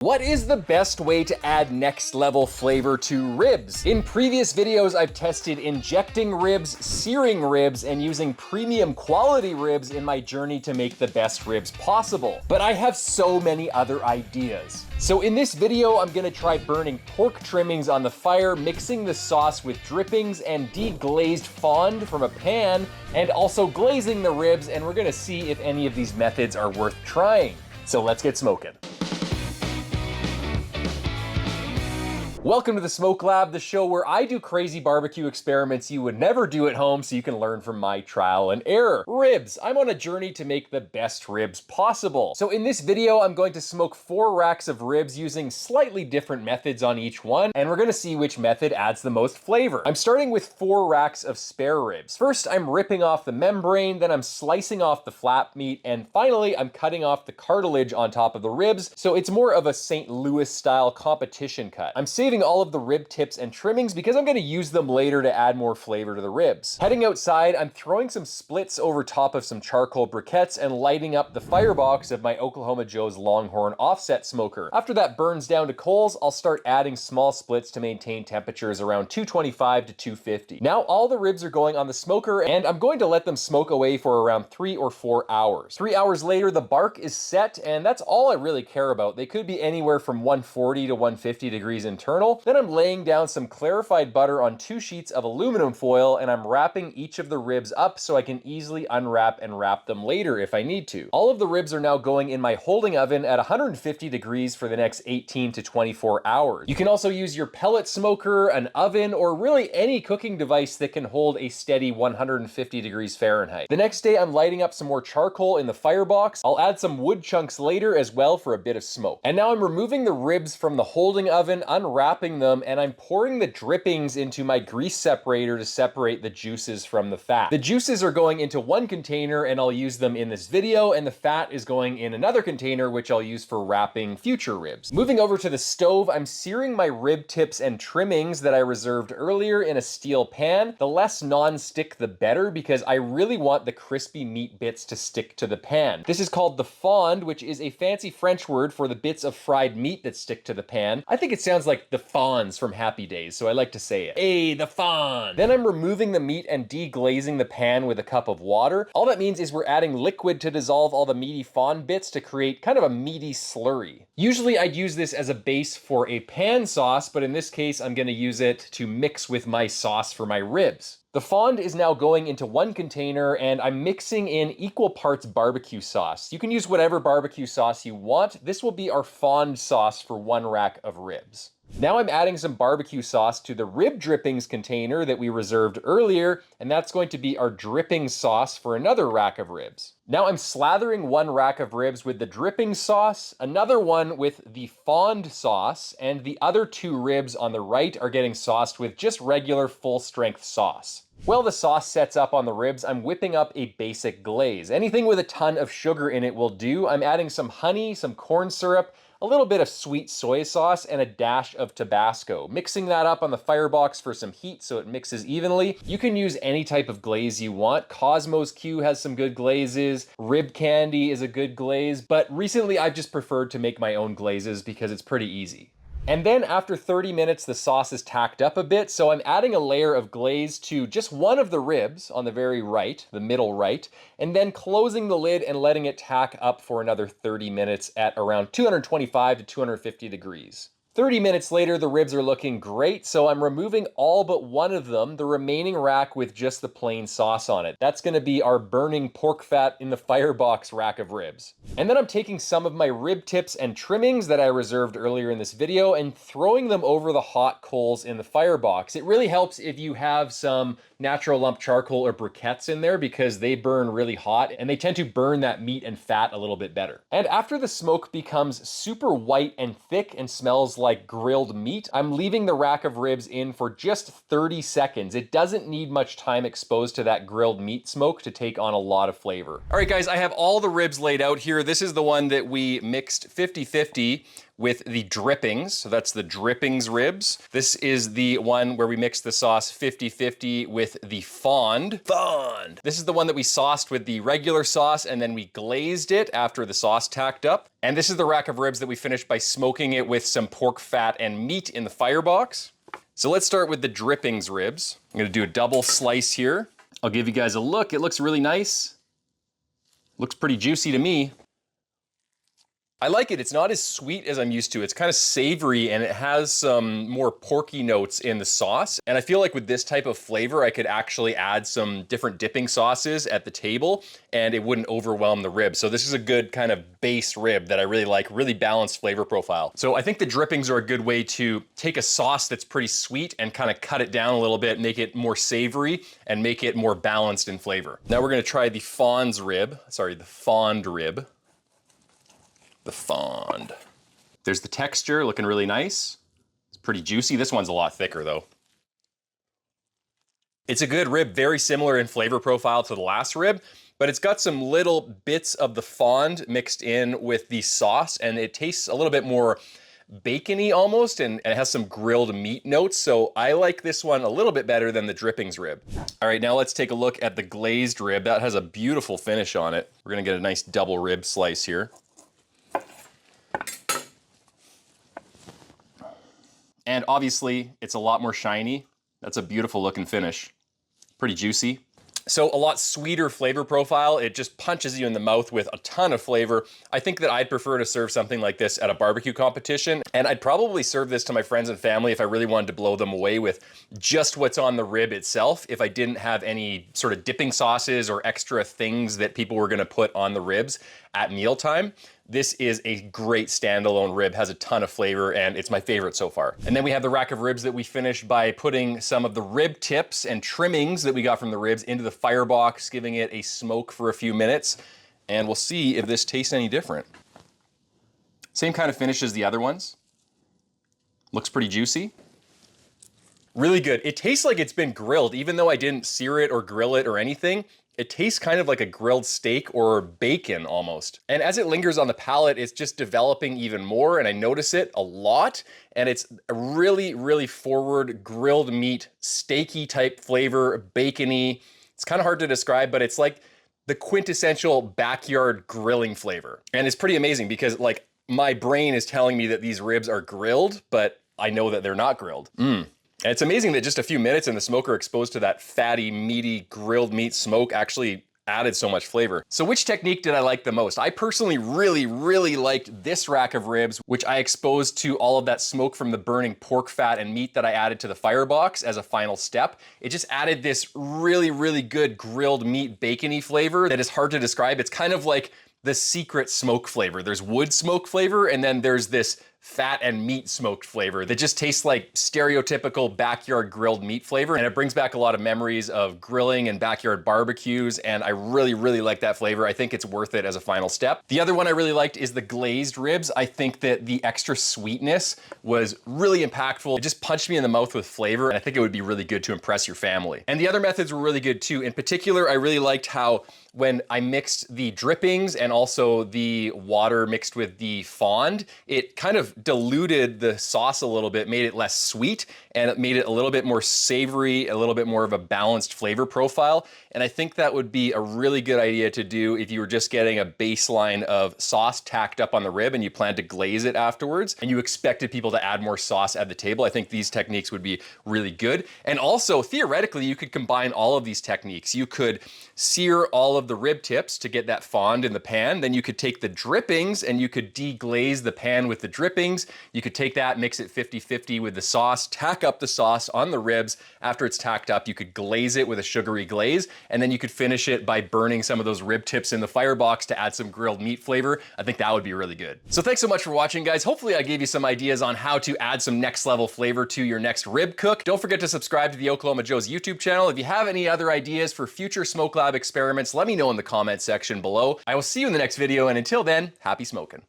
What is the best way to add next level flavor to ribs? In previous videos, I've tested injecting ribs, searing ribs, and using premium quality ribs in my journey to make the best ribs possible. But I have so many other ideas. So in this video, I'm gonna try burning pork trimmings on the fire, mixing the sauce with drippings and deglazed fond from a pan, and also glazing the ribs, and we're gonna see if any of these methods are worth trying. So let's get smoking. Welcome to the Smoke Lab, the show where I do crazy barbecue experiments you would never do at home so you can learn from my trial and error. Ribs. I'm on a journey to make the best ribs possible. So in this video, I'm going to smoke 4 racks of ribs using slightly different methods on each one, and we're gonna see which method adds the most flavor. I'm starting with 4 racks of spare ribs. First, I'm ripping off the membrane, then I'm slicing off the flap meat, and finally, I'm cutting off the cartilage on top of the ribs, so it's more of a St. Louis style competition cut. I'm saving all of the rib tips and trimmings because I'm going to use them later to add more flavor to the ribs. Heading outside, I'm throwing some splits over top of some charcoal briquettes and lighting up the firebox of my Oklahoma Joe's Longhorn offset smoker. After that burns down to coals, I'll start adding small splits to maintain temperatures around 225 to 250. Now all the ribs are going on the smoker, and I'm going to let them smoke away for around 3 or 4 hours. 3 hours later, the bark is set, and that's all I really care about. They could be anywhere from 140 to 150 degrees internal. Then I'm laying down some clarified butter on 2 sheets of aluminum foil, and I'm wrapping each of the ribs up so I can easily unwrap and wrap them later if I need to. All of the ribs are now going in my holding oven at 150 degrees for the next 18 to 24 hours. You can also use your pellet smoker, an oven, or really any cooking device that can hold a steady 150 degrees Fahrenheit. The next day, I'm lighting up some more charcoal in the firebox. I'll add some wood chunks later as well for a bit of smoke. And now I'm removing the ribs from the holding oven, unwrapping them, and I'm pouring the drippings into my grease separator to separate the juices from the fat. The juices are going into one container and I'll use them in this video, and the fat is going in another container which I'll use for wrapping future ribs. Moving over to the stove, I'm searing my rib tips and trimmings that I reserved earlier in a steel pan. The less non-stick the better because I really want the crispy meat bits to stick to the pan. This is called the fond, which is a fancy French word for the bits of fried meat that stick to the pan. I think it sounds like the fawns from Happy Days, so I like to say it. Hey, the fawn! Then I'm removing the meat and deglazing the pan with a cup of water. All that means is we're adding liquid to dissolve all the meaty fawn bits to create kind of a meaty slurry. Usually I'd use this as a base for a pan sauce, but in this case I'm gonna use it to mix with my sauce for my ribs. The fond is now going into one container, and I'm mixing in equal parts barbecue sauce. You can use whatever barbecue sauce you want. This will be our fond sauce for 1 rack of ribs. Now I'm adding some barbecue sauce to the rib drippings container that we reserved earlier, and that's going to be our dripping sauce for another rack of ribs. Now I'm slathering 1 rack of ribs with the dripping sauce, another one with the fond sauce, and the other 2 ribs on the right are getting sauced with just regular full-strength sauce. While the sauce sets up on the ribs, I'm whipping up a basic glaze. Anything with a ton of sugar in it will do. I'm adding some honey, some corn syrup, a little bit of sweet soy sauce, and a dash of Tabasco. Mixing that up on the firebox for some heat so it mixes evenly. You can use any type of glaze you want. Cosmos Q has some good glazes. Rib Candy is a good glaze, but recently I've just preferred to make my own glazes because it's pretty easy. And then after 30 minutes, the sauce is tacked up a bit, so I'm adding a layer of glaze to just one of the ribs on the very right, the middle right, and then closing the lid and letting it tack up for another 30 minutes at around 225 to 250 degrees. 30 minutes later, the ribs are looking great, so I'm removing all but one of them, the remaining rack with just the plain sauce on it. That's gonna be our burning pork fat in the firebox rack of ribs. And then I'm taking some of my rib tips and trimmings that I reserved earlier in this video and throwing them over the hot coals in the firebox. It really helps if you have some natural lump charcoal or briquettes in there because they burn really hot and they tend to burn that meat and fat a little bit better. And after the smoke becomes super white and thick and smells like grilled meat, I'm leaving the rack of ribs in for just 30 seconds. It doesn't need much time exposed to that grilled meat smoke to take on a lot of flavor. All right, guys, I have all the ribs laid out here. This is the one that we mixed 50-50 with the drippings. So that's the drippings ribs. This is the one where we mix the sauce 50-50 with the fond. This is the one that we sauced with the regular sauce and then we glazed it after the sauce tacked up. And this is the rack of ribs that we finished by smoking it with some pork fat and meat in the firebox. So let's start with the drippings ribs. I'm gonna do a double slice here. I'll give you guys a look. It looks really nice. Looks pretty juicy to me. I like it. It's not as sweet as I'm used to. It's kind of savory and it has some more porky notes in the sauce. And I feel like with this type of flavor, I could actually add some different dipping sauces at the table and it wouldn't overwhelm the rib. So this is a good kind of base rib that I really like, really balanced flavor profile. So I think the drippings are a good way to take a sauce that's pretty sweet and kind of cut it down a little bit, make it more savory and make it more balanced in flavor. Now we're gonna try the fond rib. The fond. There's the texture looking really nice. It's pretty juicy. This one's a lot thicker though. It's a good rib, very similar in flavor profile to the last rib, but it's got some little bits of the fond mixed in with the sauce and it tastes a little bit more bacony almost and it has some grilled meat notes. So I like this one a little bit better than the drippings rib. All right, now let's take a look at the glazed rib. That has a beautiful finish on it. We're gonna get a nice double rib slice here. And obviously, it's a lot more shiny. That's a beautiful looking finish. Pretty juicy. So a lot sweeter flavor profile. It just punches you in the mouth with a ton of flavor. I think that I'd prefer to serve something like this at a barbecue competition. And I'd probably serve this to my friends and family if I really wanted to blow them away with just what's on the rib itself. If I didn't have any sort of dipping sauces or extra things that people were gonna put on the ribs at mealtime. This is a great standalone rib, has a ton of flavor, and it's my favorite so far. And then we have the rack of ribs that we finished by putting some of the rib tips and trimmings that we got from the ribs into the firebox, giving it a smoke for a few minutes, and we'll see if this tastes any different. Same kind of finish as the other ones. Looks pretty juicy. Really good. It tastes like it's been grilled, even though I didn't sear it or grill it or anything. It tastes kind of like a grilled steak or bacon almost. And as it lingers on the palate, it's just developing even more and I notice it a lot. And it's a really, really forward grilled meat, steaky type flavor, bacony. It's kind of hard to describe, but it's like the quintessential backyard grilling flavor. And it's pretty amazing because like my brain is telling me that these ribs are grilled, but I know that they're not grilled. And it's amazing that just a few minutes in the smoker exposed to that fatty, meaty, grilled meat smoke actually added so much flavor. So which technique did I like the most? I personally really liked this rack of ribs, which I exposed to all of that smoke from the burning pork fat and meat that I added to the firebox as a final step. It just added this really good grilled meat bacony flavor that is hard to describe. It's kind of like the secret smoke flavor. There's wood smoke flavor, and then there's this fat and meat smoked flavor that just tastes like stereotypical backyard grilled meat flavor. And it brings back a lot of memories of grilling and backyard barbecues. And I really like that flavor. I think it's worth it as a final step. The other one I really liked is the glazed ribs. I think that the extra sweetness was really impactful. It just punched me in the mouth with flavor. And I think it would be really good to impress your family. And the other methods were really good too. In particular, I really liked how when I mixed the drippings and also the water mixed with the fond, it kind of diluted the sauce a little bit, made it less sweet, and it made it a little bit more savory, a little bit more of a balanced flavor profile. And I think that would be a really good idea to do if you were just getting a baseline of sauce tacked up on the rib and you plan to glaze it afterwards, and you expected people to add more sauce at the table. I think these techniques would be really good. And also, theoretically, you could combine all of these techniques. You could sear all of the rib tips to get that fond in the pan. Then you could take the drippings and you could deglaze the pan with the drippings. You could take that, mix it 50-50 with the sauce, tack up the sauce on the ribs. After it's tacked up, you could glaze it with a sugary glaze, and then you could finish it by burning some of those rib tips in the firebox to add some grilled meat flavor. I think that would be really good. So thanks so much for watching, guys. Hopefully I gave you some ideas on how to add some next level flavor to your next rib cook. Don't forget to subscribe to the Oklahoma Joe's YouTube channel. If you have any other ideas for future Smoke Lab experiments, let me know in the comment section below. I will see you in the next video, and until then, happy smoking.